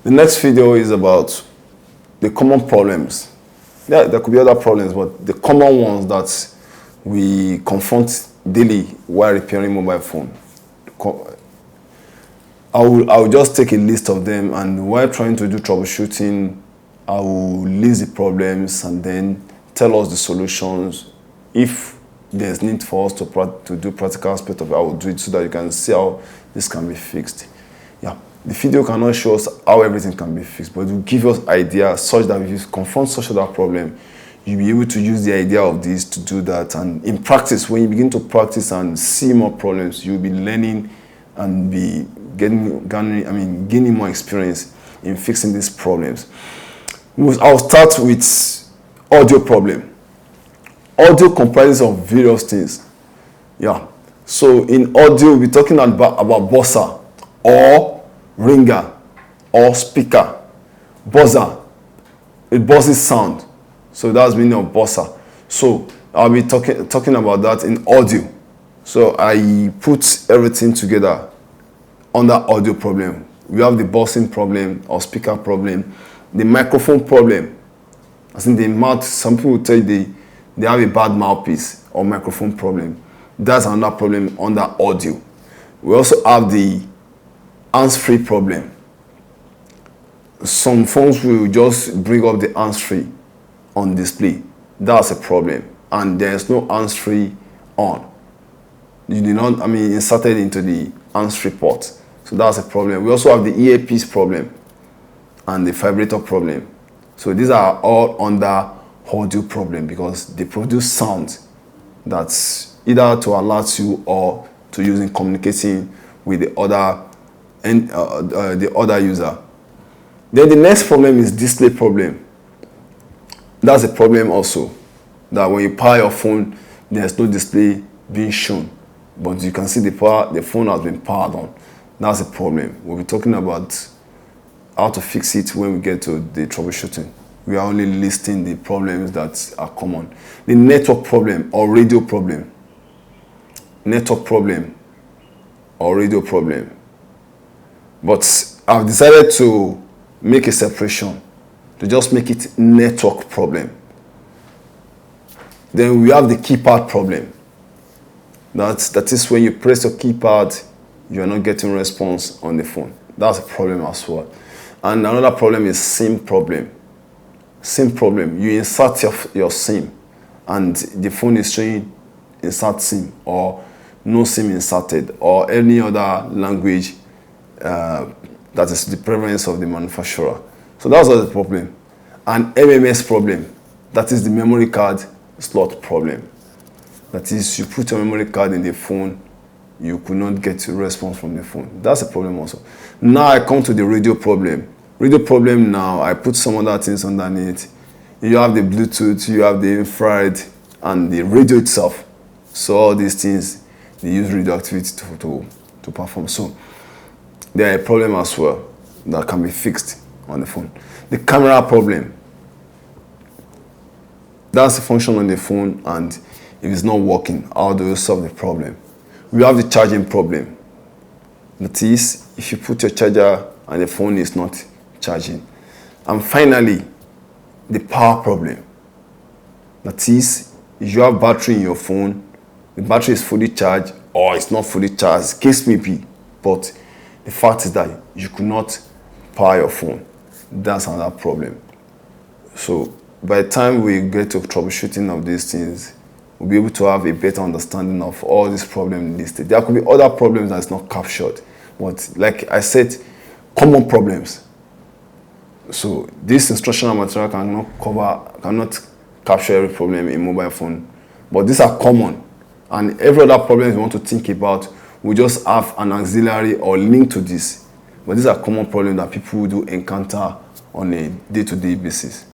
The next video is about the common problems. Yeah, there could be other problems, but the common ones that we confront daily while repairing mobile phone. I will just take a list of them, and while trying to do troubleshooting, I will list the problems and then tell us the solutions. If there's need for us to do practical aspect of it, I will do it so that you can see how this can be fixed. Yeah, the video cannot show us how everything can be fixed, but it will give us ideas such that if you confront such a problem, you'll be able to use the idea of this to do that. And in practice, when you begin to practice and see more problems, you'll be learning and be gaining more experience in fixing these problems. I'll start with audio problem. Audio comprises of various things. Yeah. So in audio, we're talking about buzzer or ringer or speaker. Buzzer, it buzzes sound. So that's meaning of buzzer. So I'll be talking about that in audio. So I put everything together under audio problem. We have the buzzing problem or speaker problem, the microphone problem. As in the mouth, some people will tell you they have a bad mouthpiece or microphone problem. That's another problem under audio. We also have the hands-free problem. Some phones will just bring up the hands-free on display. That's a problem. And there's no hands-free on. You did not, inserted into the hands-free port. So that's a problem. We also have the earpiece problem and the vibrator problem. So these are all under audio problem because they produce sound that's either to alert you or to use in communicating with the other user. Then the next problem is display problem. That's a problem also, that when you power your phone, there's no display being shown, but you can see the phone has been powered on. That's a problem. We'll be talking about how to fix it when we get to the troubleshooting. We are only listing the problems that are common. The network problem or radio problem. Network problem or radio problem. But I've decided to make a separation, to just make it network problem. Then we have the keypad problem. That is when you press your keypad, you are not getting response on the phone. That's a problem as well. And another problem is SIM problem. SIM problem, you insert your SIM and the phone is showing insert SIM or no SIM inserted or any other language that is the preference of the manufacturer. So that's the problem. And MMS problem, that is the memory card slot problem. That is, you put your memory card in the phone, you could not get a response from the phone. That's a problem also. Now I come to the radio problem. Radio problem now, I put some other things underneath. You have the Bluetooth, you have the infrared, and the radio itself. So all these things, they use radio activity to perform. So there are a problem as well that can be fixed on the phone. The camera problem. That's a function on the phone, and if it's not working, how do you solve the problem? We have the charging problem. That is, if you put your charger and the phone is not charging. And finally, the power problem. That is, if you have battery in your phone, the battery is fully charged or it's not fully charged, case may be, but the fact is that you could not power your phone. That's another problem. So by the time we get to troubleshooting of these things, we'll be able to have a better understanding of all these problems listed. There could be other problems that's not captured, but like I said, common problems. So this instructional material cannot capture every problem in mobile phone, but these are common. And every other problem you want to think about, we just have an auxiliary or link to this. But these are common problems that people do encounter on a day-to-day basis.